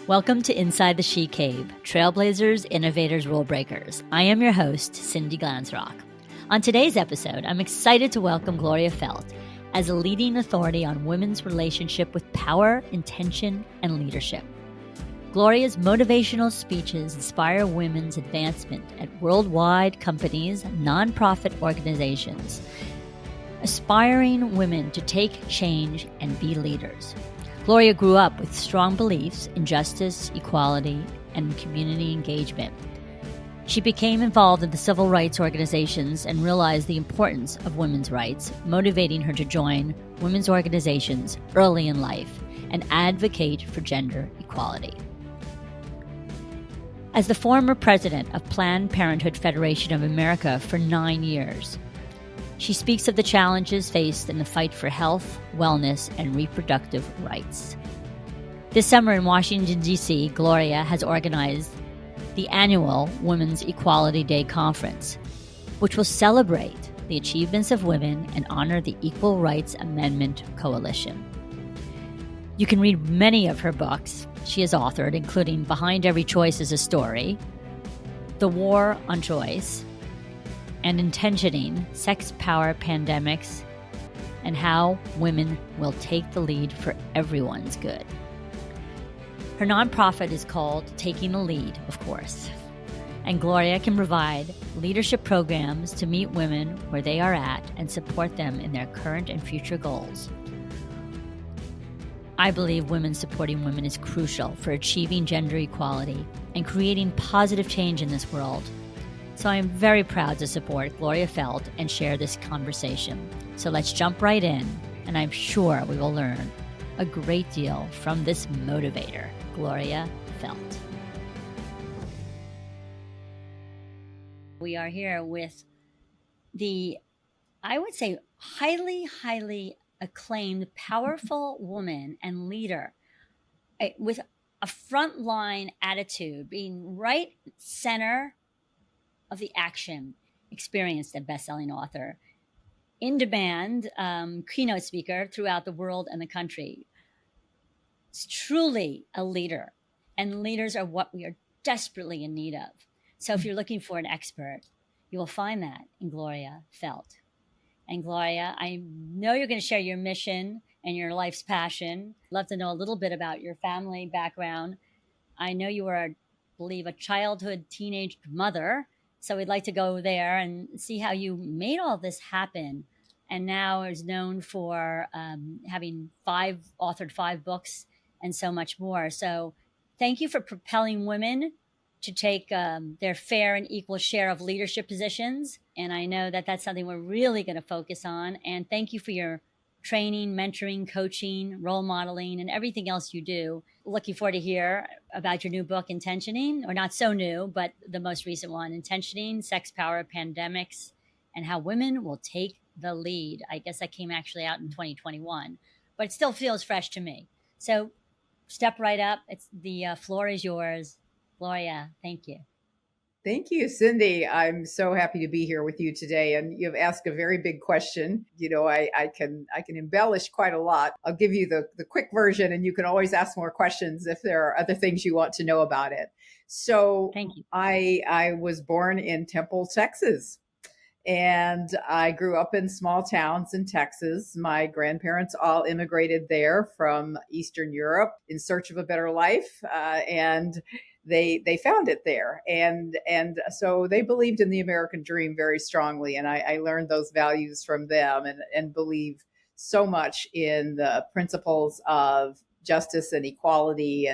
Welcome to Inside the 𝐭𝐶𝐫, Trailblazers, Innovators, Rule Breakers. I am your host, Cindy Glansrock. On today's episode, I'm excited to welcome Gloria Feldt as a leading authority on women's relationship with power, intention, and leadership. Gloria's motivational speeches inspire women's advancement at worldwide companies, nonprofit organizations, aspiring women to take change and be leaders. Gloria grew up with strong beliefs in justice, equality, and community engagement. She became involved in the civil rights organizations and realized the importance of women's rights, motivating her to join women's organizations early in life and advocate for gender equality. As the former president of Planned Parenthood Federation of America for 9 years, she speaks of the challenges faced in the fight for health, wellness, and reproductive rights. This summer in Washington, D.C., Gloria has organized the annual Women's Equality Day Conference, which will celebrate the achievements of women and honor the Equal Rights Amendment Coalition. You can read many of her books she has authored, including Behind Every Choice is a Story, The War on Choice, and Intentioning, Sex, Power, Pandemics, and How Women Will Take the Lead for Everyone's Good. Her nonprofit is called Taking the Lead, of course, and Gloria can provide leadership programs to meet women where they are at and support them in their current and future goals. I believe women supporting women is crucial for achieving gender equality and creating positive change in this world. So I am very proud to support Gloria Feldt and share this conversation. So let's jump right in, and I'm sure we will learn a great deal from this motivator, Gloria Feldt. We are here with the, I would say, highly acclaimed, powerful woman and leader with a frontline attitude, being right center of the action, experienced and best-selling author, in-demand keynote speaker throughout the world and the country. It's truly a leader, and leaders are what we are desperately in need of. So if you're looking for an expert, you will find that in Gloria Feldt. And Gloria, I know you're going to share your mission and your life's passion. I'd love to know a little bit about your family background. I know you were, I believe, a childhood teenage mother. So we'd like to go there and see how you made all this happen, and now is known for having authored 5 books and so much more. So thank you for propelling women to take their fair and equal share of leadership positions. And I know that that's something we're really going to focus on. And thank you for your training, mentoring, coaching, role modeling, and everything else you do. Looking forward to hear about your new book, Intentioning, or not so new, but the most recent one, Intentioning, Sex, Power, Pandemics, and How Women Will Take the Lead. I guess that came actually out in 2021, but it still feels fresh to me. So step right up. The floor is yours. Gloria, thank you. Thank you, Cindy. I'm so happy to be here with you today. And you've asked a very big question. You know, I can embellish quite a lot. I'll give you the quick version, and you can always ask more questions if there are other things you want to know about it. So thank you. I was born in Temple, Texas, and I grew up in small towns in Texas. My grandparents all immigrated there from Eastern Europe in search of a better life, and they found it there. And so they believed in the American dream very strongly. And I learned those values from them and believe so much in the principles of justice and equality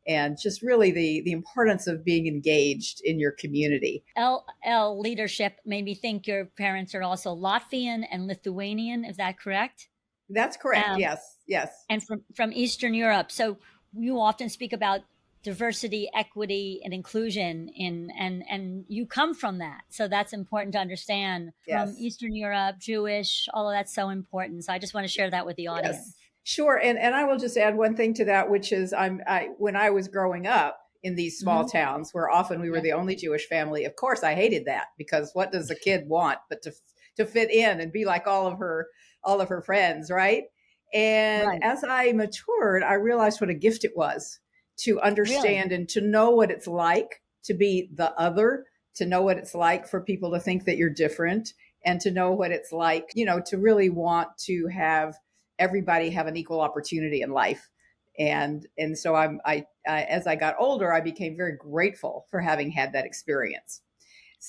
and just really the importance of being engaged in your community. LL leadership made me think your parents are also Latvian and Lithuanian. Is that correct? That's correct. Yes. And from Eastern Europe. So you often speak about diversity, equity, and inclusion and you come from that. So that's important to understand. Yes. From Eastern Europe, Jewish, all of that's so important. So I just want to share that with the audience. Yes. Sure. And I will just add one thing to that, which is when I was growing up in these small towns where often we were the only Jewish family, of course I hated that, because what does a kid want but to fit in and be like all of her friends, right? And as I matured, I realized what a gift it was to Really? understand and to know what it's like to be the other, to know what it's like for people to think that you're different, and to know what it's like, to really want to have everybody have an equal opportunity in life. And so I as I got older, I became very grateful for having had that experience.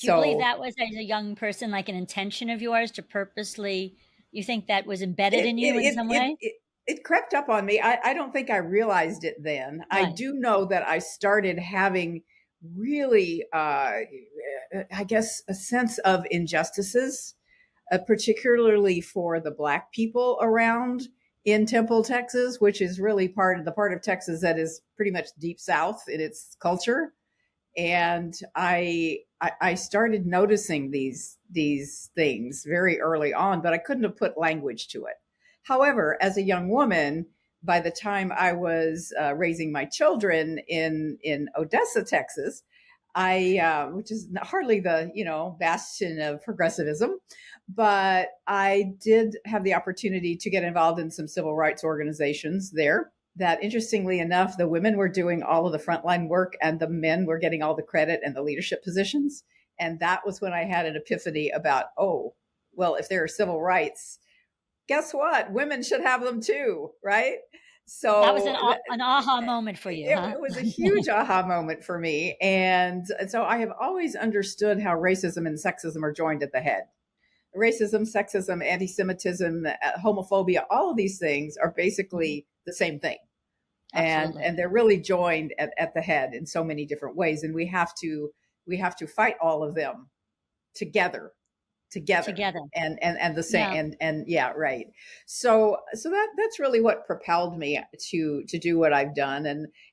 Do you believe So that was, as a young person, like an intention of yours to purposely, you think that was embedded it in you in it some it way? it, it crept up on me. I don't think I realized it then. I Right. do know that I started having really, I guess, a sense of injustices, particularly for the Black people around in Temple, Texas, which is really the part of Texas that is pretty much deep South in its culture. And I started noticing these things very early on, but I couldn't have put language to it. However, as a young woman, by the time I was raising my children in Odessa, Texas, which is hardly the bastion of progressivism, but I did have the opportunity to get involved in some civil rights organizations there. That, interestingly enough, the women were doing all of the frontline work and the men were getting all the credit and the leadership positions. And that was when I had an epiphany about, oh, well, if there are civil rights, guess what? Women should have them too, right? That was So an aha moment for you, huh? it was a huge aha moment for me. And so I have always understood how racism and sexism are joined at the head. Racism, sexism, anti-Semitism, homophobia, all of these things are basically the same thing. Absolutely. And they're really joined at the head in so many different ways. And we have to fight all of them together Together. and the same. Yeah. And yeah, right. So that's really what propelled me to do what I've done.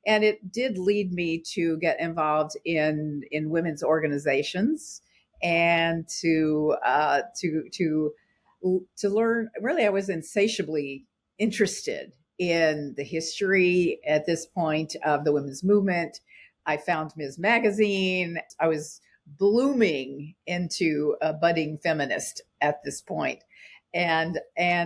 And it did lead me to get involved in women's organizations and to learn. Really, I was insatiably interested in the history at this point of the women's movement. I found Ms. Magazine. I was blooming into a budding feminist at this point. Around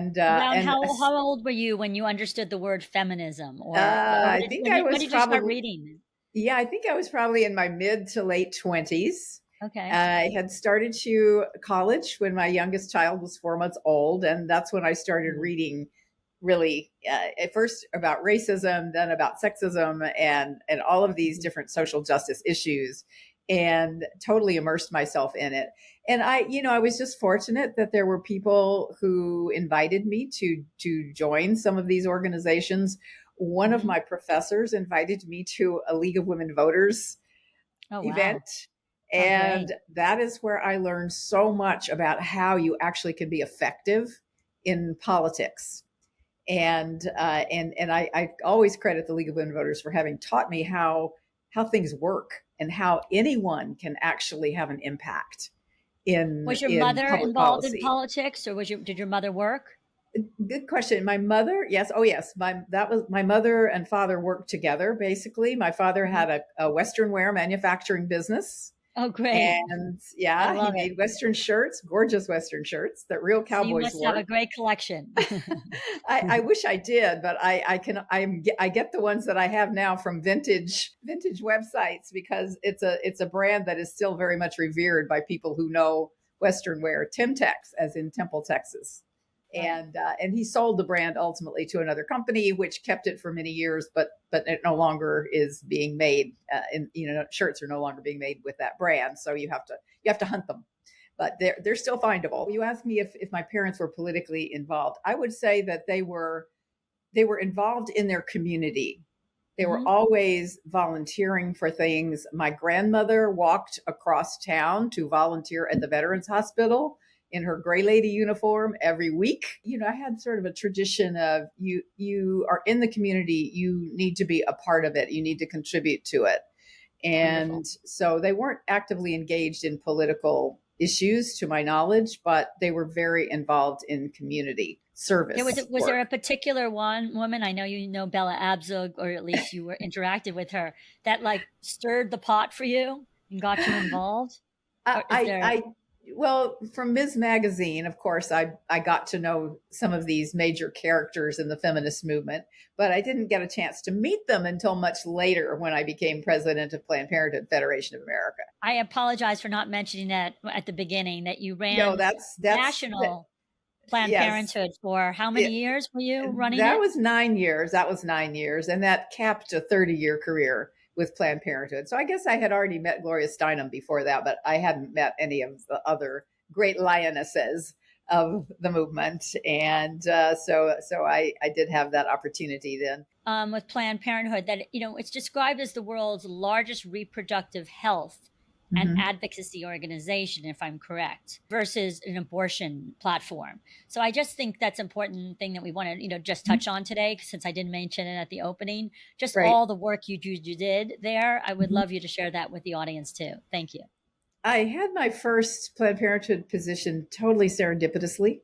how old were you when you understood the word feminism, or I think I when was did you start probably, reading? yeah, I think I was probably in my mid to late 20s. Okay. I had started to college when my youngest child was 4 months old. And that's when I started reading really at first about racism, then about sexism and all of these different social justice issues, and totally immersed myself in it. And I was just fortunate that there were people who invited me to join some of these organizations. One of my professors invited me to a League of Women Voters event. And that is where I learned so much about how you actually can be effective in politics. And I always credit the League of Women Voters for having taught me how things work and how anyone can actually have an impact in Was your mother public involved in policy. politics, or did your mother work? Good question. My mother, yes. Oh, yes. My mother and father worked together. Basically, my father had a Western wear manufacturing business. Oh, great. And yeah, he made Western shirts, gorgeous Western shirts that real cowboys so you must wore. have a great collection. I wish I did, but I get the ones that I have now from vintage websites, because it's a brand that is still very much revered by people who know Western wear. Timtex, as in Temple, Texas. And he sold the brand ultimately to another company, which kept it for many years, but it no longer is being made. Shirts are no longer being made with that brand, so you have to hunt them, but they're still findable. You asked me if my parents were politically involved. I would say that they were involved in their community. They were always volunteering for things. My grandmother walked across town to volunteer at the Veterans Hospital in her gray lady uniform every week. I had sort of a tradition of you are in the community, you need to be a part of it, you need to contribute to it. And wonderful. So they weren't actively engaged in political issues, to my knowledge, but they were very involved in community service. Was there a particular woman, I know you know Bella Abzug, or at least you were interacted with her, that like stirred the pot for you and got you involved? Well, from Ms. Magazine, of course, I got to know some of these major characters in the feminist movement, but I didn't get a chance to meet them until much later when I became president of Planned Parenthood Federation of America. I apologize for not mentioning that at the beginning, that you No, ran that's national Planned yes. Parenthood for how many years were you running That it? was 9 years. That was 9 years. And that capped a 30-year career with Planned Parenthood. So I guess I had already met Gloria Steinem before that, but I hadn't met any of the other great lionesses of the movement. And so I did have that opportunity then. With Planned Parenthood, that, you know, it's described as the world's largest reproductive health and advocacy organization, if I'm correct, versus an abortion platform. So I just think that's an important thing that we want to, you know, just touch on today, since I didn't mention it at the opening. Just Right. all the work you did there. I would love you to share that with the audience too. Thank you. I had my first Planned Parenthood position totally serendipitously.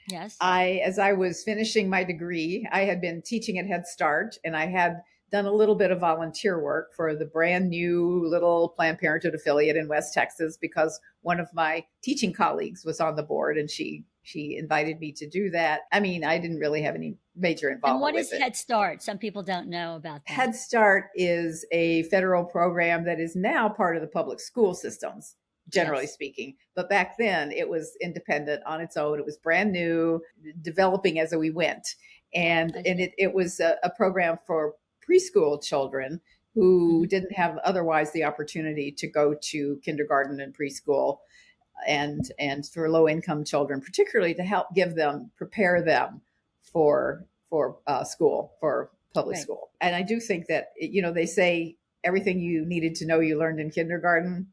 Yes. As I was finishing my degree, I had been teaching at Head Start, and I had done a little bit of volunteer work for the brand new little Planned Parenthood affiliate in West Texas, because one of my teaching colleagues was on the board, and she invited me to do that. I mean, I didn't really have any major involvement. And what with is Head Start? Some people don't know about that. Head Start is a federal program that is now part of the public school systems, generally speaking. But back then it was independent on its own. It was brand new, developing as we went. And it was a program for preschool children who didn't have otherwise the opportunity to go to kindergarten and preschool, and for low income children, particularly to help prepare them for school, for public school. And I do think that, you know, they say everything you needed to know you learned in kindergarten.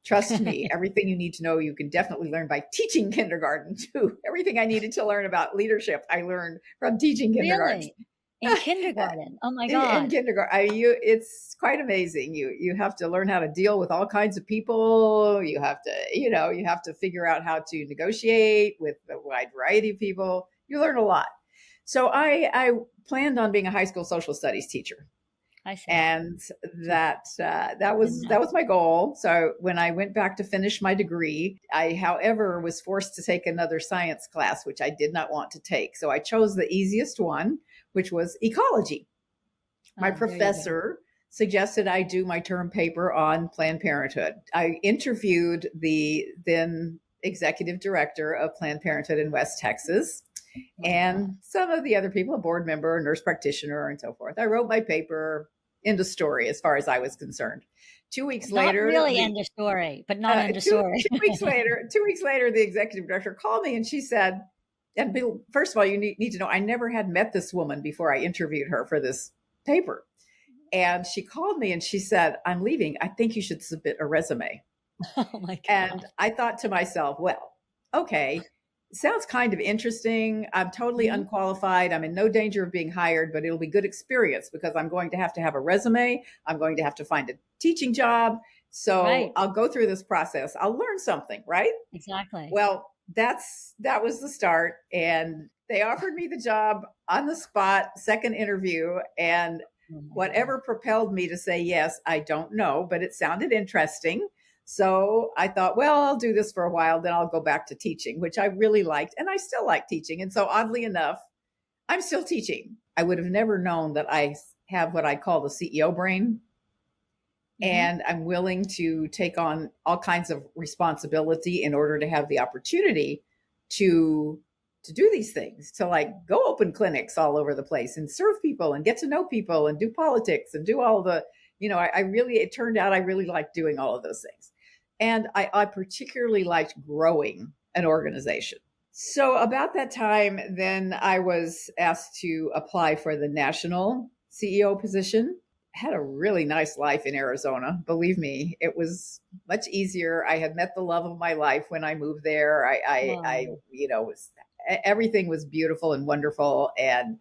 Trust me, everything you need to know you can definitely learn by teaching kindergarten too. Everything I needed to learn about leadership, I learned from teaching kindergarten. Really? In kindergarten? Oh my God. In kindergarten, it's quite amazing. You have to learn how to deal with all kinds of people. You have to figure out how to negotiate with a wide variety of people. You learn a lot. So I planned on being a high school social studies teacher. I see. And that was my goal. So when I went back to finish my degree, I, however, was forced to take another science class, which I did not want to take. So I chose the easiest one, which was ecology. My professor suggested I do my term paper on Planned Parenthood. I interviewed the then executive director of Planned Parenthood in West Texas, and some of the other people, a board member, a nurse practitioner, and so forth. I wrote my paper, end of story as far as I was concerned. 2 weeks later, not really end of story, but not end of story. 2 weeks later, the executive director called me and she said, and Bill, first of all, you need to know, I never had met this woman before I interviewed her for this paper. And she called me and she said, I'm leaving. I think you should submit a resume. Oh my God. And I thought to myself, well, okay, sounds kind of interesting. I'm totally unqualified. I'm in no danger of being hired, but it'll be good experience because I'm going to have a resume. I'm going to have to find a teaching job. So I'll go through this process. I'll learn something, right? Exactly. Well, that was the start. And they offered me the job on the spot, second interview. And whatever propelled me to say yes, I don't know, but it sounded interesting. So I thought, well, I'll do this for a while, then I'll go back to teaching, which I really liked. And I still like teaching. And so oddly enough, I'm still teaching. I would have never known that I have what I call the CEO brain. And I'm willing to take on all kinds of responsibility in order to have the opportunity to do these things, to like go open clinics all over the place and serve people and get to know people and do politics and do all the, it turned out I really liked doing all of those things. And I particularly liked growing an organization. So about that time, then I was asked to apply for the national CEO position. Had a really nice life in Arizona. Believe me, it was much easier. I had met the love of my life when I moved there. Everything was beautiful and wonderful. And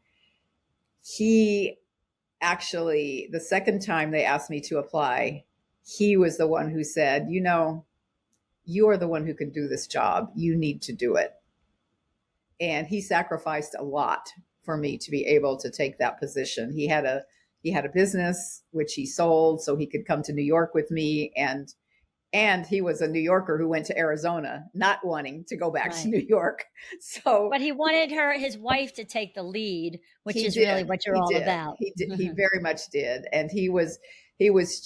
he actually, the second time they asked me to apply, he was the one who said, you are the one who can do this job. You need to do it. And he sacrificed a lot for me to be able to take that position. He had a business which he sold so he could come to New York with me and And he was a New Yorker who went to Arizona, not wanting to go back to Right. New York. So, But he wanted his wife to take the lead, which he is did. really what you're He all did. about. He did. He very much did. And he was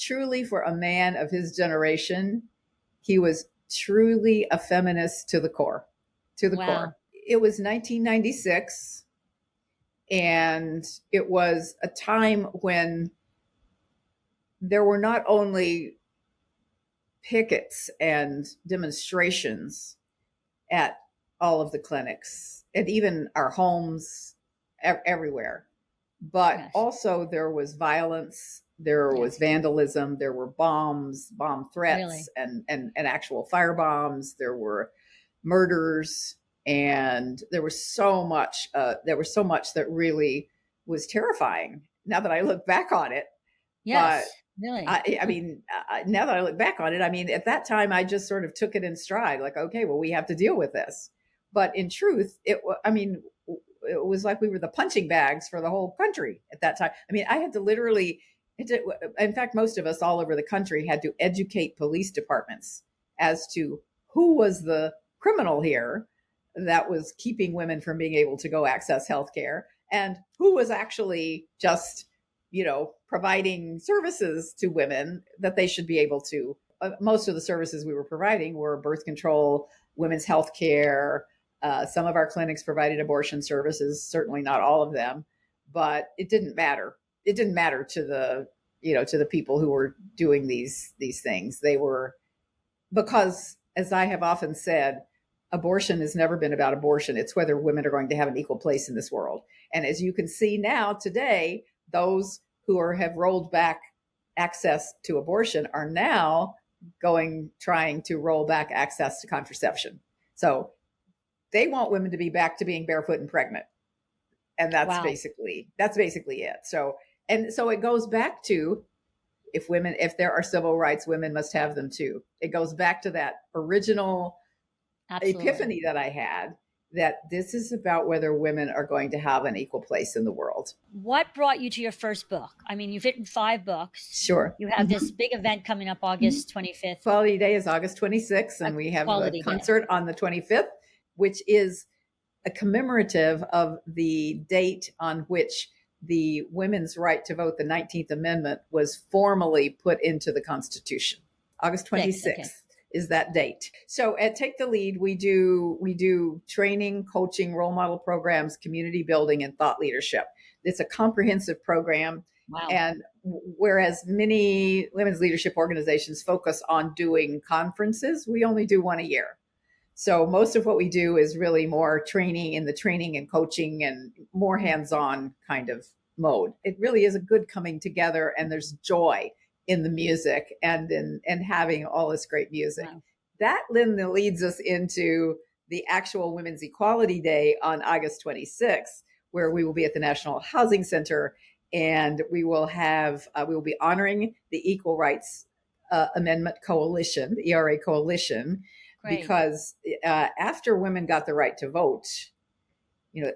truly, for a man of his generation, he was truly a feminist to the core, Wow. core. It was 1996, and it was a time when there were not only pickets and demonstrations at all of the clinics and even our homes everywhere, but Yes. also there was violence, there Yes. was vandalism, there were bomb threats, Really? and actual fire bombs, there were murders, and there was so much that really was terrifying now that I look back on it. Yes. Really? I mean, now that I look back on it, I mean, at that time, I just sort of took it in stride, like, okay, well, we have to deal with this. But in truth, it was like we were the punching bags for the whole country at that time. I mean, I had to literally, in fact, most of us all over the country had to educate police departments as to who was the criminal here that was keeping women from being able to go access healthcare, and who was actually just, providing services to women that they should be able to. Most of the services we were providing were birth control, women's health care. Some of our clinics provided abortion services, certainly not all of them, but it didn't matter. It didn't matter to the people who were doing these things. They were, because, as I have often said, abortion has never been about abortion. It's whether women are going to have an equal place in this world. And as you can see now today, those who have rolled back access to abortion are now trying to roll back access to contraception. So they want women to be back to being barefoot and pregnant. And that's basically it. So it goes back to, if there are civil rights, women must have them too. It goes back to that original epiphany that I had, that this is about whether women are going to have an equal place in the world. What brought you to your first book? I mean, you've written 5 books. Sure. You have this big event coming up August 25th. Equality Day is August 26th, and we have a concert on the 25th, which is a commemorative of the date on which the women's right to vote, the 19th Amendment, was formally put into the Constitution. August 26th. Okay. Is that date. So at Take the Lead, we do training, coaching, role model programs, community building, and thought leadership. It's a comprehensive program. Wow. And whereas many women's leadership organizations focus on doing conferences, we only do one a year. So most of what we do is really more training, in the training and coaching and more hands-on kind of mode. It really is a good coming together, and there's joy in the music and having all this great music. Wow. That then leads us into the actual Women's Equality Day on August 26th, where we will be at the National Housing Center, and we will be honoring the Equal Rights Amendment Coalition, the ERA Coalition. Great. Because after women got the right to vote,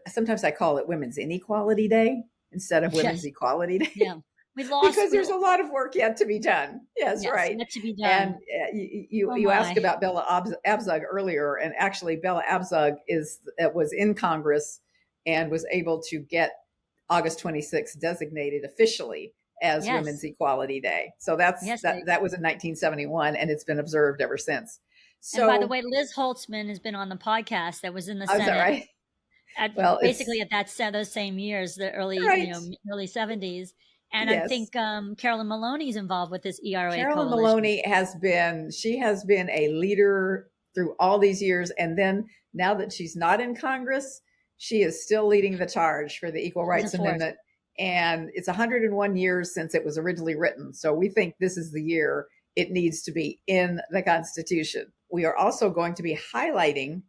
sometimes I call it Women's Inequality Day instead of Women's Equality Day. Yeah. Because there's a lot of work yet to be done. Yes, right. Yet to be done. And you asked about Bella Abzug earlier, and actually Bella Abzug was in Congress and was able to get August 26th designated officially as Women's Equality Day. So that was in 1971, and it's been observed ever since. So, and by the way, Liz Holtzman has been on the podcast that was in the Senate. Is that right? Basically at those same years, the early 70s. And I think Carolyn Maloney is involved with this ERA Carolyn coalition. Maloney has been a leader through all these years. And then now that she's not in Congress, she is still leading the charge for the Equal Rights Amendment. And it's 101 years since it was originally written. So we think this is the year it needs to be in the Constitution. We are also going to be highlighting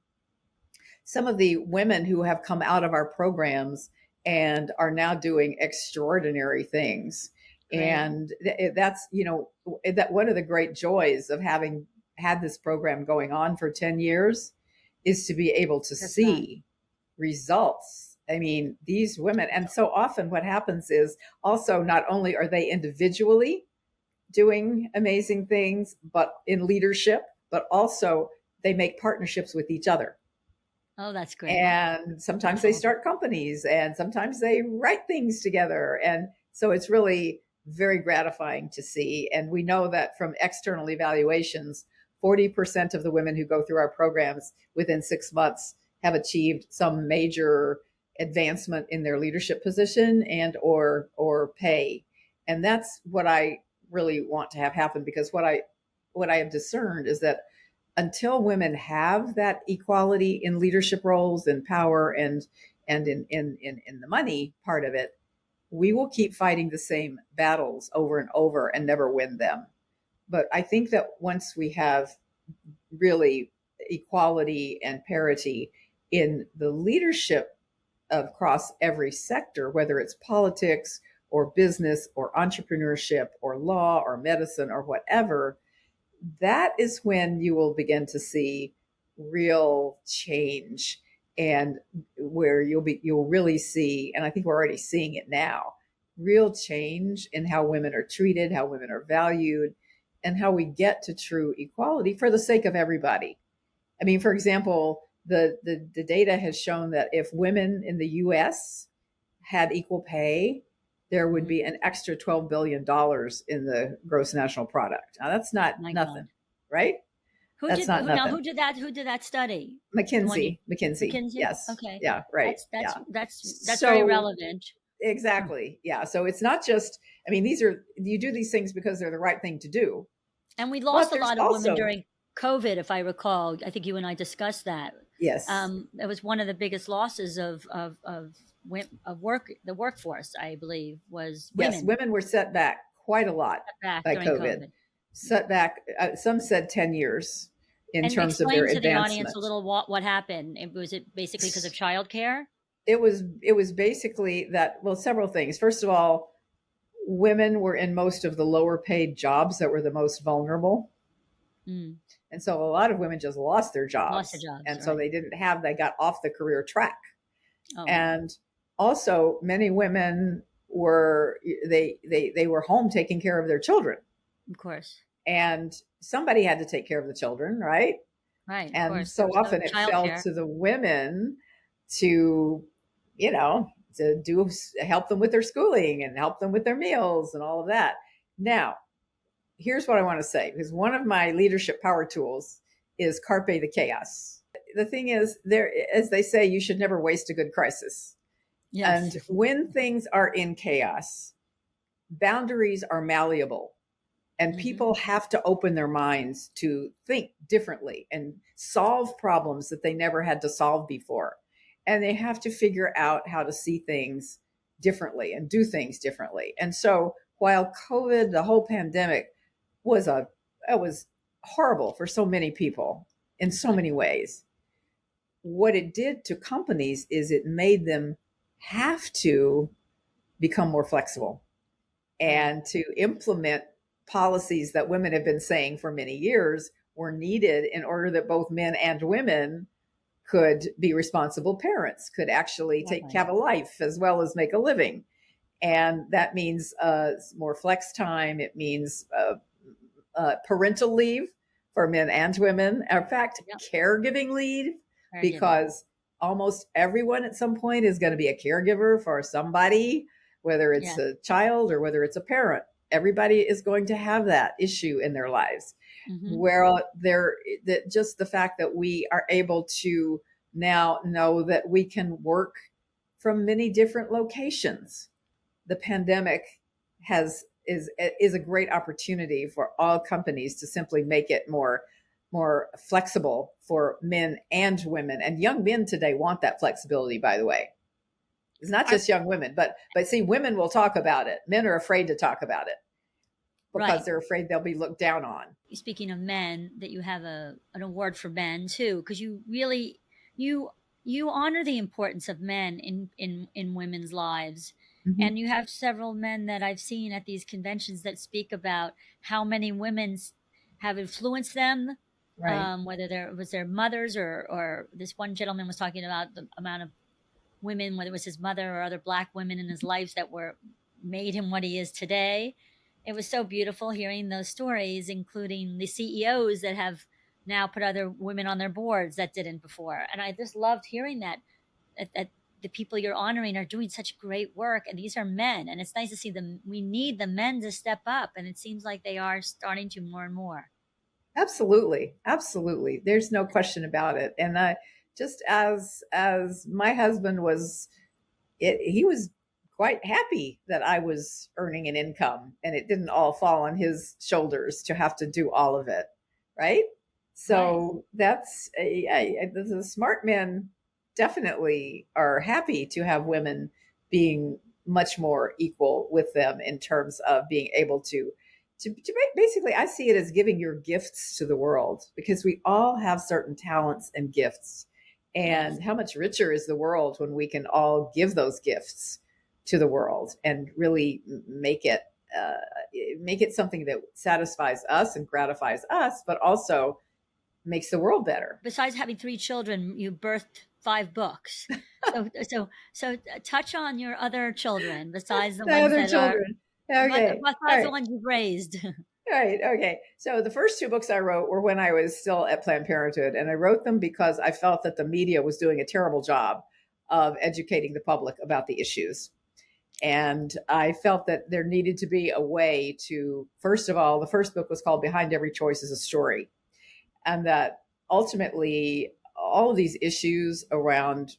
some of the women who have come out of our programs and are now doing extraordinary things. Right. And that's, that one of the great joys of having had this program going on for 10 years is to be able to see results. I mean, these women, and so often what happens is also not only are they individually doing amazing things, but in leadership, but also they make partnerships with each other. Oh, that's great. And sometimes they start companies, and sometimes they write things together. And so it's really very gratifying to see. And we know that from external evaluations, 40% of the women who go through our programs within 6 months have achieved some major advancement in their leadership position and or pay. And that's what I really want to have happen, because what I have discerned is that until women have that equality in leadership roles and power and in the money part of it, we will keep fighting the same battles over and over and never win them. But I think that once we have really equality and parity in the leadership across every sector, whether it's politics or business or entrepreneurship or law or medicine or whatever, that is when you will begin to see real change, and where you'll really see, and I think we're already seeing it now, real change in how women are treated, how women are valued, and how we get to true equality for the sake of everybody. I mean, for example, the data has shown that if women in the US had equal pay, there would be an extra $12 billion in the gross national product. Now that's not nothing, God. Right? Who did that study? McKinsey. Yes. Okay. Yeah. Right. That's so, very relevant. Exactly. Yeah. So it's not just, I mean, you do these things because they're the right thing to do. And we lost a lot of women during COVID, if I recall. I think you and I discussed that. Yes. It was one of the biggest losses of the workforce, I believe, was women. Yes, women were set back quite a lot by COVID. Set back, some said 10 years in terms of their advancement. And explain to the audience a little what happened. Was it basically because of childcare? It was basically that, well, several things. First of all, women were in most of the lower paid jobs that were the most vulnerable. Mm. And so a lot of women just lost their jobs. And right. So they got off the career track. Oh. And also many women were home taking care of their children. Of course. And somebody had to take care of the children, right? Right. And so often it fell to the women to, help them with their schooling and help them with their meals and all of that. Now, here's what I want to say, because one of my leadership power tools is 𝐴𝐵 the chaos. The thing is, as they say, you should never waste a good crisis. Yes. And when things are in chaos, boundaries are malleable, and people have to open their minds to think differently and solve problems that they never had to solve before. And they have to figure out how to see things differently and do things differently. And so while COVID, the whole pandemic, it was horrible for so many people in so many ways, what it did to companies is it made them have to become more flexible and to implement policies that women have been saying for many years were needed in order that both men and women could be responsible parents, could actually take care of a life as well as make a living. And that means more flex time. It means parental leave for men and women. In fact, caregiving leave, because almost everyone at some point is going to be a caregiver for somebody, whether it's a child or whether it's a parent. Everybody is going to have that issue in their lives. Mm-hmm. Where just the fact that we are able to now know that we can work from many different locations. The pandemic is a great opportunity for all companies to simply make it more flexible for men and women. And young men today want that flexibility, by the way. It's not just young women, but see, women will talk about it. Men are afraid to talk about it because they're afraid they'll be looked down on. Speaking of men, that you have an award for men too, because you really, you honor the importance of men in women's lives. Mm-hmm. And you have several men that I've seen at these conventions that speak about how many women have influenced them, whether it was their mothers or this one gentleman was talking about the amount of women, whether it was his mother or other Black women in his life that made him what he is today. It was so beautiful hearing those stories, including the CEOs that have now put other women on their boards that didn't before. And I just loved hearing that the people you're honoring are doing such great work, and these are men, and it's nice to see them. We need the men to step up, and it seems like they are starting to more and more. Absolutely, absolutely. There's no question about it. And just as my husband was, he was quite happy that I was earning an income, and it didn't all fall on his shoulders to have to do all of it, right? So that's the smart men definitely are happy to have women being much more equal with them in terms of being able to basically, I see it as giving your gifts to the world, because we all have certain talents and gifts. And Yes. how much richer is the world when we can all give those gifts to the world and really make it something that satisfies us and gratifies us, but also makes the world better. Besides having 3 children, you birthed 5 books. So touch on your other children besides the The ones other that are, children. Okay. All besides the right. ones you've raised. All right. Okay. So the first 2 books I wrote were when I was still at Planned Parenthood, and I wrote them because I felt that the media was doing a terrible job of educating the public about the issues. And I felt that there needed to be a way to, first of all, the first book was called Behind Every Choice is a Story. And that ultimately all of these issues around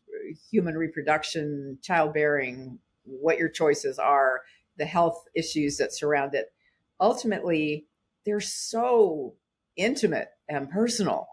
human reproduction, childbearing, what your choices are, the health issues that surround it, ultimately they're so intimate and personal.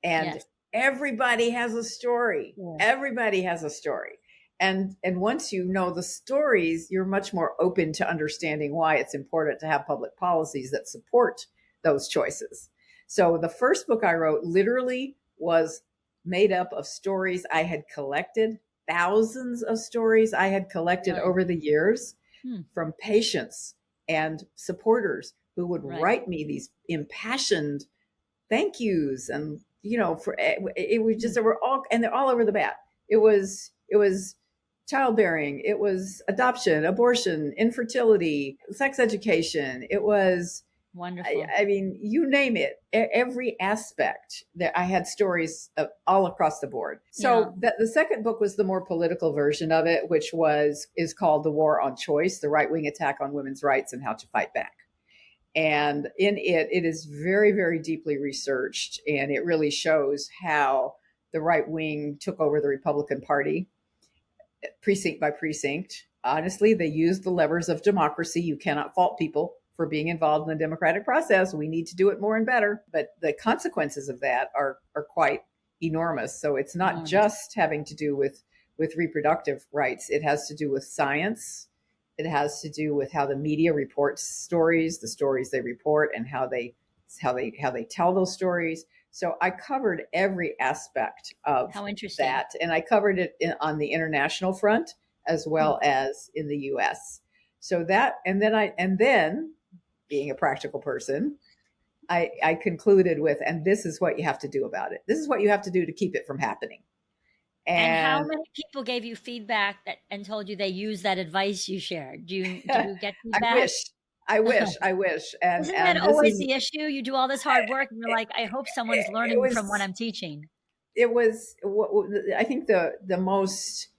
And Yes. everybody has a story. Yeah. Everybody has a story. And once you know the stories, you're much more open to understanding why it's important to have public policies that support those choices. So the first book I wrote literally was made up of stories I had collected, thousands of stories I had collected Really? over the years Hmm. from patients and supporters who would Right. write me these impassioned thank yous. And, for it was just, they were all, and they're all over the map. It was childbearing, it was adoption, abortion, infertility, sex education. It was Wonderful. I mean, you name it, every aspect that I had stories of all across the board. So the second book was the more political version of it, which is called The War on Choice, the right-wing attack on women's rights and how to fight back. And in it is very, very deeply researched, and it really shows how the right wing took over the Republican Party, precinct by precinct. Honestly, they used the levers of democracy. You cannot fault people for being involved in the democratic process. We need to do it more and better. But the consequences of that are quite enormous. So it's not just having to do with reproductive rights. It has to do with science. It has to do with how the media reports stories, the stories they report, and how they tell those stories. So I covered every aspect of that, and I covered it on the international front as well as in the U.S. So that, and then being a practical person, I concluded with, and this is what you have to do about it. This is what you have to do to keep it from happening. And how many people gave you feedback and told you they used that advice you shared? Do you get feedback? I wish. And isn't that always the issue? You do all this hard work, and you're like, I hope someone is learning from what I'm teaching. It was, I think the most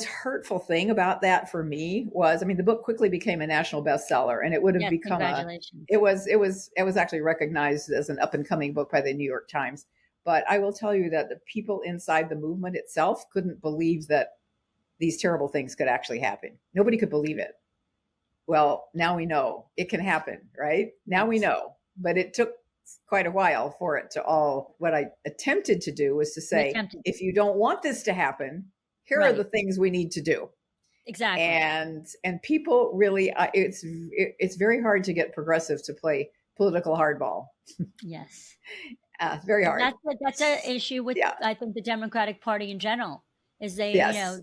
hurtful thing about that for me was, I mean, the book quickly became a national bestseller, and it would have become it was actually recognized as an up and coming book by the New York Times. But I will tell you that the people inside the movement itself couldn't believe that these terrible things could actually happen. Nobody could believe it. Well, now we know it can happen, right? Now we know. But it took quite a while for it to all. What I attempted to do was to say, if you don't want this to happen, here are the things we need to do. Exactly. And people really, it's very hard to get progressive to play political hardball. Yes. Very hard. That's an issue with, I think, the Democratic Party in general. Is they,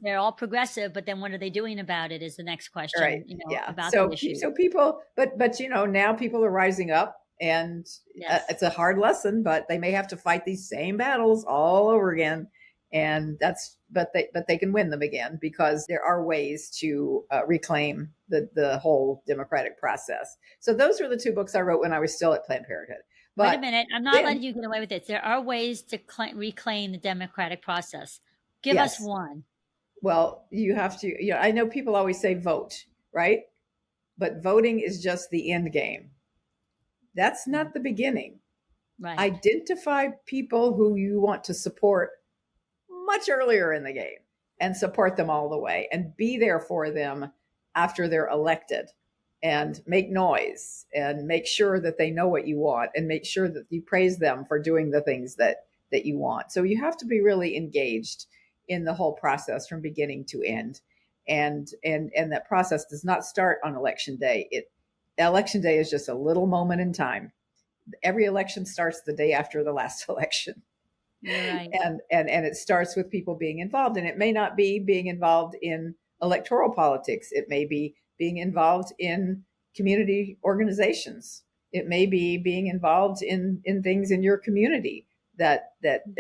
they're all progressive, but then what are they doing about it is the next question. Right. About the issue. So people, but now people are rising up, and it's a hard lesson, but they may have to fight these same battles all over again. And but they can win them again, because there are ways to reclaim the whole democratic process. So those were the two books I wrote when I was still at Planned Parenthood. Wait a minute. I'm not letting you get away with it. There are ways to reclaim the democratic process. Give us one. Well, you have to, I know people always say vote, right? But voting is just the end game. That's not the beginning. Right. Identify people who you want to support much earlier in the game and support them all the way, and be there for them after they're elected, and make noise and make sure that they know what you want, and make sure that you praise them for doing the things that you want. So you have to be really engaged in the whole process from beginning to end. And that process does not start on election day. Election day is just a little moment in time. Every election starts the day after the last election. Right. And it starts with people being involved. And it may not be being involved in electoral politics. It may be being involved in community organizations. It may be being involved in things in your community that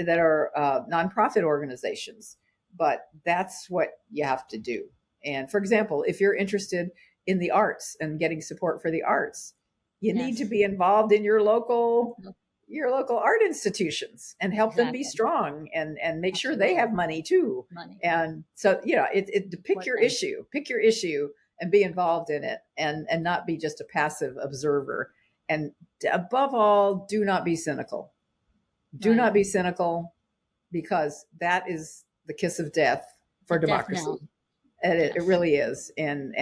are nonprofit organizations. But that's what you have to do. And for example, if you're interested in the arts and getting support for the arts, you need to be involved in your local art institutions and help them be strong, and make sure they have money too. And so, pick your issue and be involved in it, and not be just a passive observer. And above all, do not be cynical. Do not be cynical, because that is the kiss of death for democracy. And it really is. And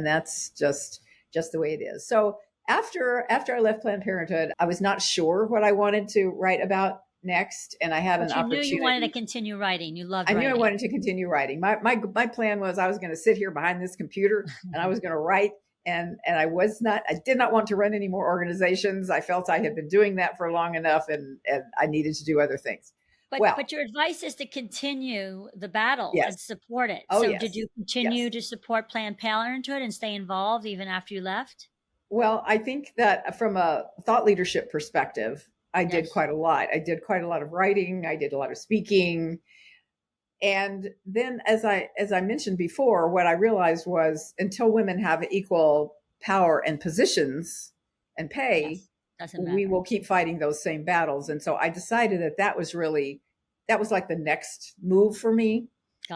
that's just the way it is. So after I left Planned Parenthood, I was not sure what I wanted to write about next. And I had an opportunity. You knew you wanted to continue writing. You loved writing. I knew I wanted to continue writing. My plan was I was going to sit here behind this computer and I was going to write. And I did not want to run any more organizations. I felt I had been doing that for long enough, and I needed to do other things. But your advice is to continue the battle and support it. Did you continue to support Planned Parenthood and stay involved even after you left? Well, I think that from a thought leadership perspective, I did quite a lot. I did quite a lot of writing. I did a lot of speaking. And then, as I mentioned before, what I realized was, until women have equal power and positions and pay, we will keep fighting those same battles. And so I decided that was like the next move for me.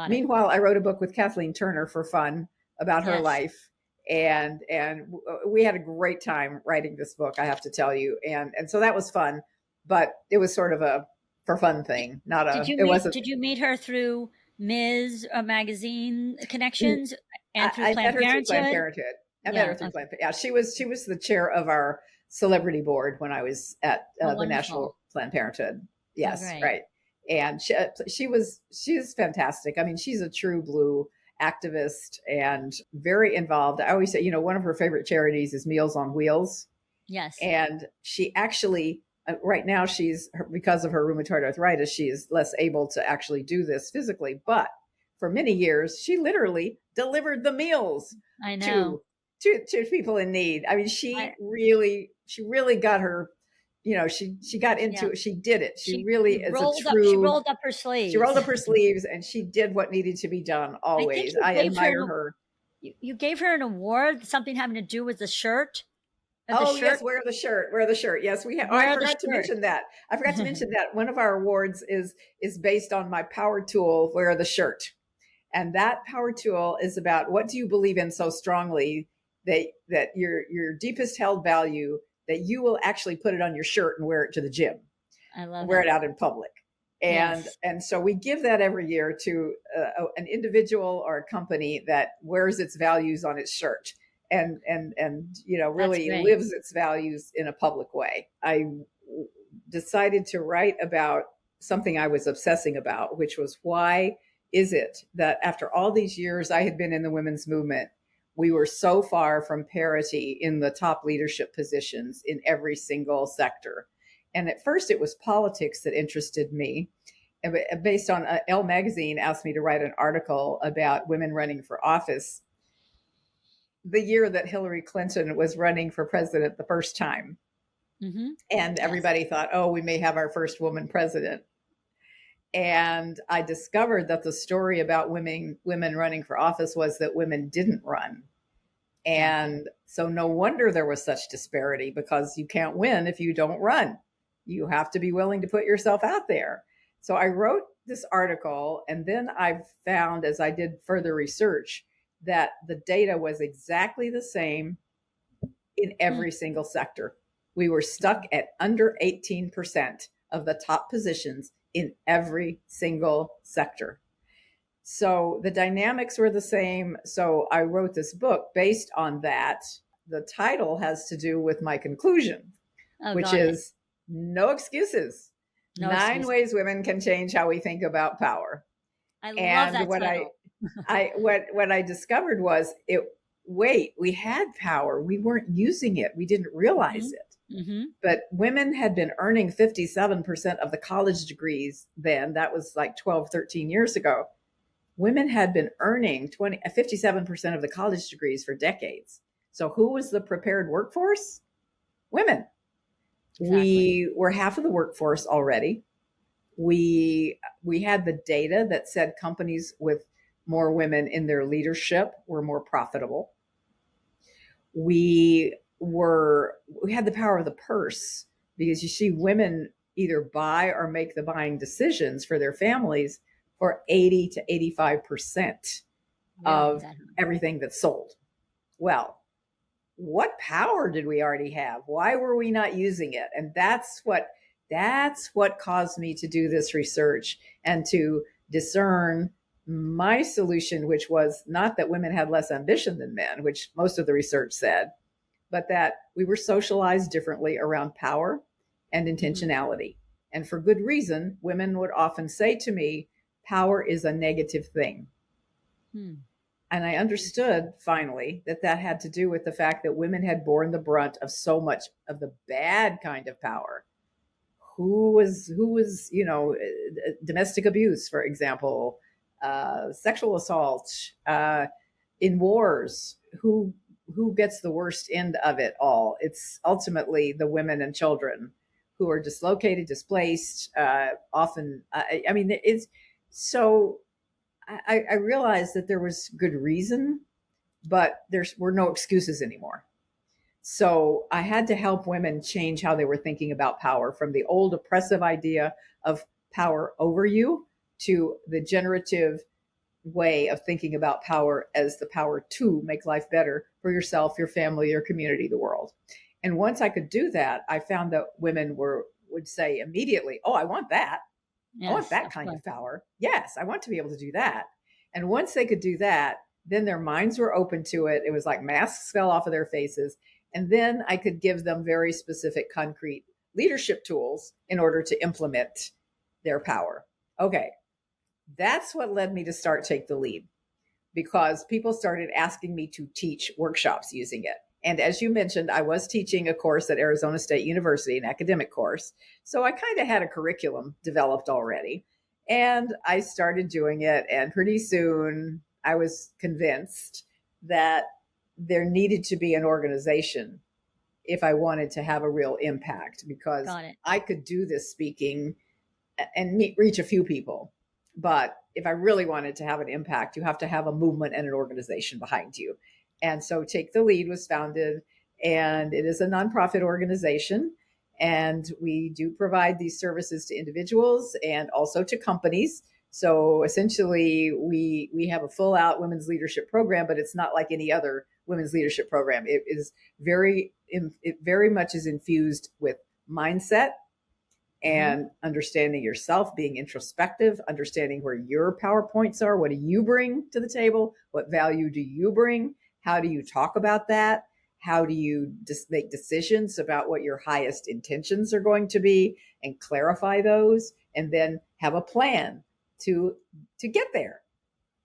Meanwhile, I wrote a book with Kathleen Turner for fun about her life. And we had a great time writing this book, I have to tell you. And so that was fun, but it was sort of a for fun thing, not a. Did you meet her through Ms. Magazine connections and through Planned Parenthood? I met her through Planned Parenthood. Yeah, she was the chair of our celebrity board when I was at the National Planned Parenthood. Yes, right. And she's fantastic. I mean, she's a true blue activist and very involved. I always say, one of her favorite charities is Meals on Wheels. Yes. And she actually, right now, because of her rheumatoid arthritis, she is less able to actually do this physically. But for many years, she literally delivered the meals to people in need. I mean, she really got her, she got into it. She did it. She really is she rolled up her sleeves. She rolled up her sleeves and she did what needed to be done always. I admire her. You gave her an award, something having to do with the shirt. Yes, wear the shirt. Yes, we have. I forgot to mention that. One of our awards is based on my power tool, Wear the Shirt. And that power tool is about, what do you believe in so strongly that your deepest held value, that you will actually put it on your shirt and wear it to the gym. I love wear it out in public. And so we give that every year to an individual or a company that wears its values on its shirt. And really lives its values in a public way. I decided to write about something I was obsessing about, which was, why is it that after all these years I had been in the women's movement, we were so far from parity in the top leadership positions in every single sector? And at first it was politics that interested me. Based on Elle magazine asked me to write an article about women running for office the year that Hillary Clinton was running for president the first time. Mm-hmm. And everybody thought, we may have our first woman president. And I discovered that the story about women running for office was that women didn't run. And so no wonder there was such disparity, because you can't win if you don't run. You have to be willing to put yourself out there. So I wrote this article, and then I found, as I did further research, that the data was exactly the same in every single sector. We were stuck at under 18% of the top positions in every single sector. So the dynamics were the same. So I wrote this book based on that. The title has to do with my conclusion, which is No Excuses. No 9 excuses. ways women can change how we think about power. I love that title. What I discovered was we had power. We weren't using it. We didn't realize it. Mm-hmm. But women had been earning 57% of the college degrees then. That was like 12, 13 years ago. Women had been earning 57% of the college degrees for decades. So who was the prepared workforce? Women. Exactly. We were half of the workforce already. We had the data that said companies with more women in their leadership were more profitable. We had the power of the purse, because you see women either buy or make the buying decisions for their families for 80 to 85% of everything that's sold. Well, what power did we already have? Why were we not using it? And that's what caused me to do this research and to discern my solution, which was not that women had less ambition than men, which most of the research said, but that we were socialized differently around power and intentionality. And for good reason, women would often say to me, power is a negative thing. And I understood finally that had to do with the fact that women had borne the brunt of so much of the bad kind of power. Who was, domestic abuse, for example, sexual assault, in wars, who gets the worst end of it all? It's ultimately the women and children who are dislocated, displaced, often. It's so. I realized that there was good reason, but there were no excuses anymore. So I had to help women change how they were thinking about power, from the old oppressive idea of power over you to the generative way of thinking about power as the power to make life better for yourself, your family, your community, the world. And once I could do that, I found that women would say immediately, "Oh, I want that. Yes, I want that kind of power. Yes, I want to be able to do that." And once they could do that, then their minds were open to it. It was like masks fell off of their faces. And then I could give them very specific, concrete leadership tools in order to implement their power. Okay, that's what led me to start Take the Lead, because people started asking me to teach workshops using it. And as you mentioned, I was teaching a course at Arizona State University, an academic course. So I kind of had a curriculum developed already. And I started doing it. And pretty soon I was convinced that there needed to be an organization if I wanted to have a real impact, because I could do this speaking and reach a few people. But if I really wanted to have an impact, you have to have a movement and an organization behind you. And so Take the Lead was founded, and it is a nonprofit organization. And we do provide these services to individuals and also to companies. So essentially, we have a full out women's leadership program, but it's not like any other women's leadership program. It very much is infused with mindset and understanding yourself, being introspective, understanding where your power points are. What do you bring to the table? What value do you bring? How do you talk about that? How do you just make decisions about what your highest intentions are going to be and clarify those, and then have a plan to get there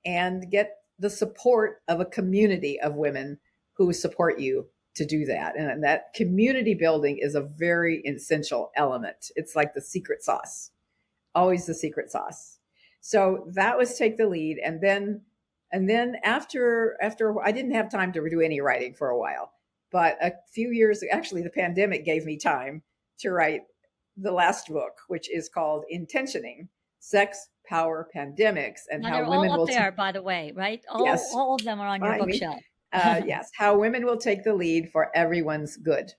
and get the support of a community of women who support you to do that. And that community building is a very essential element. It's like the secret sauce, always the secret sauce. So that was Take the Lead. And then after I didn't have time to do any writing for a while, but a few years, actually the pandemic gave me time to write the last book, which is called Intentioning. Sex, Power, Pandemics, and Now how they're all women up will there, by the way, right? yes, All of them are on your behind me. bookshelf. Yes, how women will take the lead for everyone's good.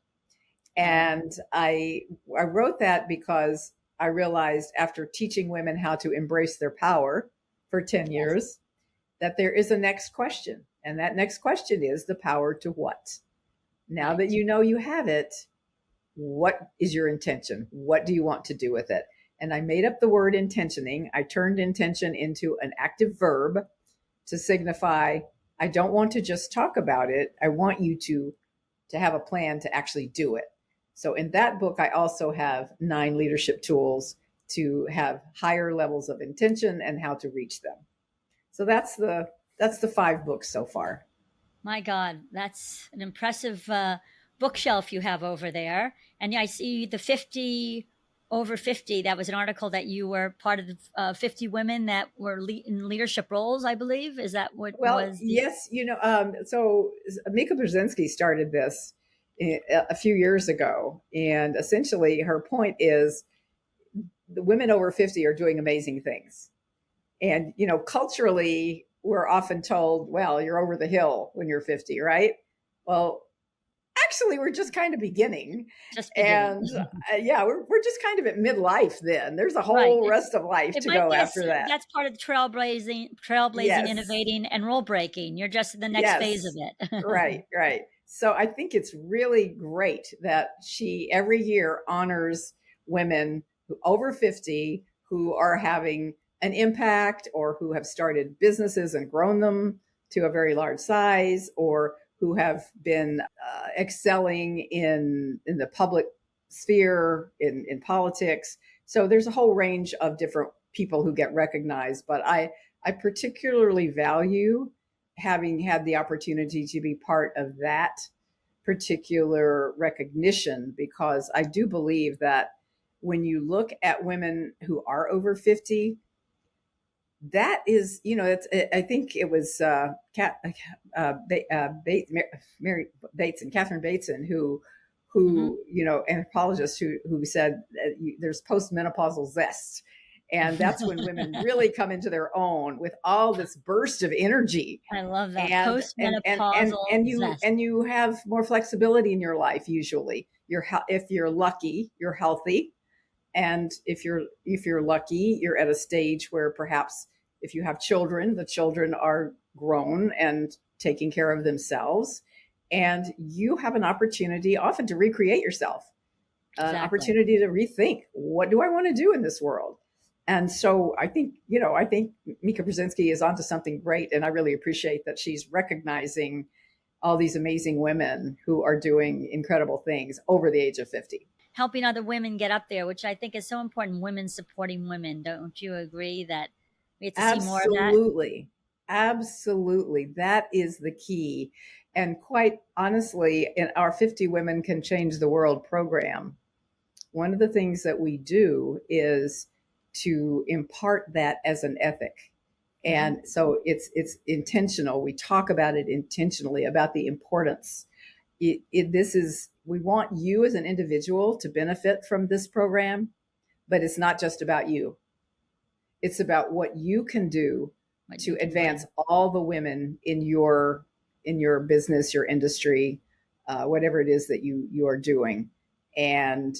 And I wrote that because I realized after teaching women how to embrace their power for 10 years, that there is a next question. And that next question is the power to what? Now that you know you have it, what is your intention? What do you want to do with it? And I made up the word intentioning. I turned intention into an active verb to signify, I don't want to just talk about it. I want you to have a plan to actually do it. So in that book, I also have 9 leadership tools to have higher levels of intention and how to reach them. So that's the 5 books so far. My God, that's an impressive bookshelf you have over there. And I see the 50 over 50. That was an article that you were part of the 50 women that were in leadership roles, I believe. Is that what was? Yes. So 𝐒𝐿𝐫 𝐕𝐢𝐝 started this a few years ago. And essentially her point is the women over 50 are doing amazing things. And, culturally, we're often told, well, you're over the hill when you're 50, right? Well, actually, we're just kind of beginning. And we're just kind of at midlife then. There's a whole rest of life to go after that. That's part of the trailblazing, yes. Innovating, and rule breaking. You're just in the next phase of it. Right. So I think it's really great that she every year honors women who over 50 who are having an impact or who have started businesses and grown them to a very large size, or who have been excelling in the public sphere, in politics. So there's a whole range of different people who get recognized. But I particularly value having had the opportunity to be part of that particular recognition, because I do believe that when you look at women who are over 50, that is, I think it was Mary Bateson, Catherine Bateson, who anthropologist who said there's postmenopausal zest. And that's when women really come into their own with all this burst of energy. I love that. Postmenopausal zest. And you have more flexibility in your life. Usually if you're lucky, you're healthy. And if you're lucky, you're at a stage where perhaps if you have children, the children are grown and taking care of themselves. And you have an opportunity often to recreate yourself, an opportunity to rethink, what do I want to do in this world? And so I think 𝐒𝐿𝐫 𝐕𝐢𝐝 is onto something great. And I really appreciate that she's recognizing all these amazing women who are doing incredible things over the age of 50. Helping other women get up there, which I think is so important. Women supporting women. Don't you agree that we have to see more of that? Absolutely. That is the key. And quite honestly, in our 50 Women Can Change the World program, one of the things that we do is to impart that as an ethic. And so it's intentional. We talk about it intentionally, about the importance. We want you as an individual to benefit from this program, but it's not just about you. It's about what you can do to advance all the women in your business, your industry, whatever it is that you are doing. And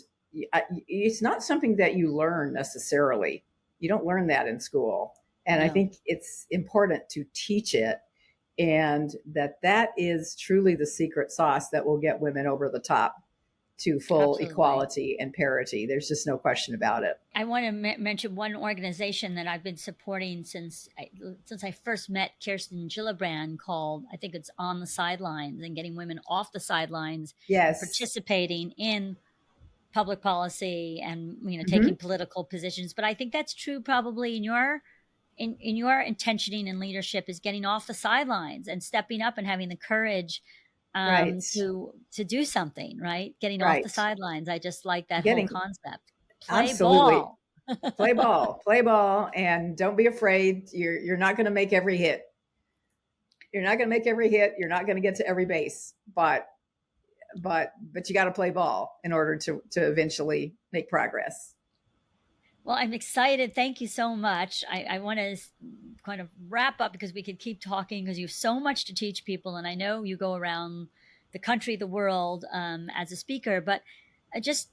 it's not something that you learn necessarily. You don't learn that in school. And I think it's important to teach it, and that is truly the secret sauce that will get women over the top to full equality and parity. There's just no question about it. I want to mention one organization that I've been supporting since I first met Kirsten Gillibrand, called, I think it's On the Sidelines, and getting women off the sidelines, participating in public policy and taking political positions. But I think that's true probably in your intentioning and leadership, is getting off the sidelines and stepping up and having the courage to do something, right? Getting off the sidelines. I just like that whole concept. Play ball. Play ball, and don't be afraid. You're not going to make every hit. You're not going to make every hit. You're not going to get to every base, but you got to play ball in order to eventually make progress. Well, I'm excited. Thank you so much. I want to kind of wrap up because we could keep talking because you have so much to teach people. And I know you go around the country, the world as a speaker, but just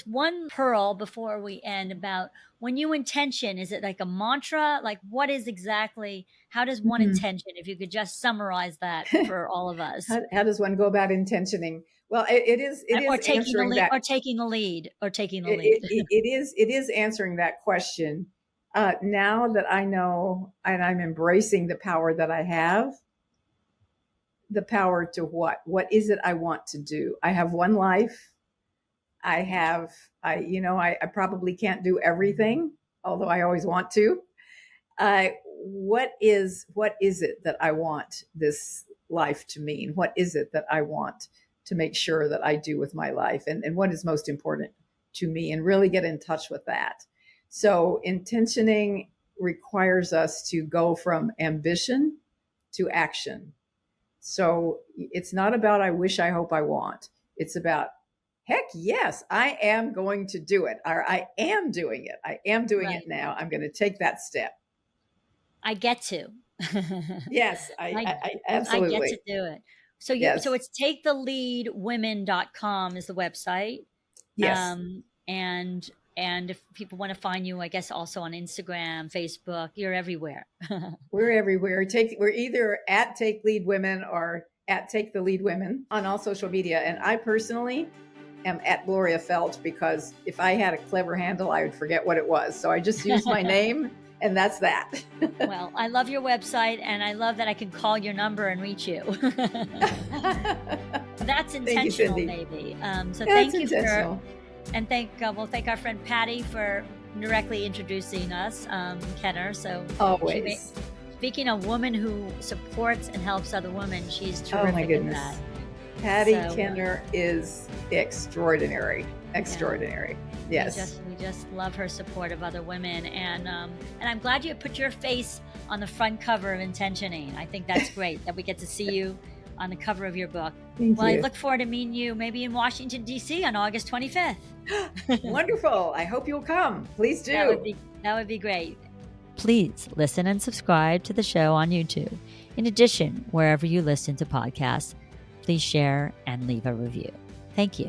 one pearl before we end about when you intention, is it like a mantra? Like what is exactly, how does one intention, if you could just summarize that for all of us? How does one go about intentioning? Well, it is answering that, or taking the lead. It is answering that question. Now that I know, and I'm embracing the power that I have, the power to what is it I want to do? I have one life. I probably can't do everything, although I always want to. What is it that I want this life to mean? What is it that I want to make sure that I do with my life, and what is most important to me, and really get in touch with that. So intentioning requires us to go from ambition to action. So it's not about I wish, I hope, I want. It's about, heck yes, I am going to do it, or I am doing it. I am doing it now. I'm going to take that step. I get to. Yes, I absolutely. I get to do it. So so it's taketheleadwomen.com is the website. Yes. And if people want to find you, I guess also on Instagram, Facebook, you're everywhere. We're everywhere. We're either at Take Lead Women or at Take the Lead Women on all social media. And I personally am at Gloria Feldt, because if I had a clever handle, I would forget what it was. So I just use my name. And that's that. Well, I love your website, and I love that I can call your number and reach you. That's intentional, maybe. So thank you we'll thank our friend Patty for directly introducing us, Kenner. So always. Speaking of woman who supports and helps other women, she's terrific. Oh my goodness. At that. Patty Kenner is extraordinary. Extraordinary. Yeah. Yes. We just love her support of other women. And I'm glad you put your face on the front cover of Intentioning. I think that's great that we get to see you on the cover of your book. Thank you. I look forward to meeting you maybe in Washington, D.C. on August 25th. Wonderful. I hope you'll come. Please do. That would be great. Please listen and subscribe to the show on YouTube. In addition, wherever you listen to podcasts, please share and leave a review. Thank you.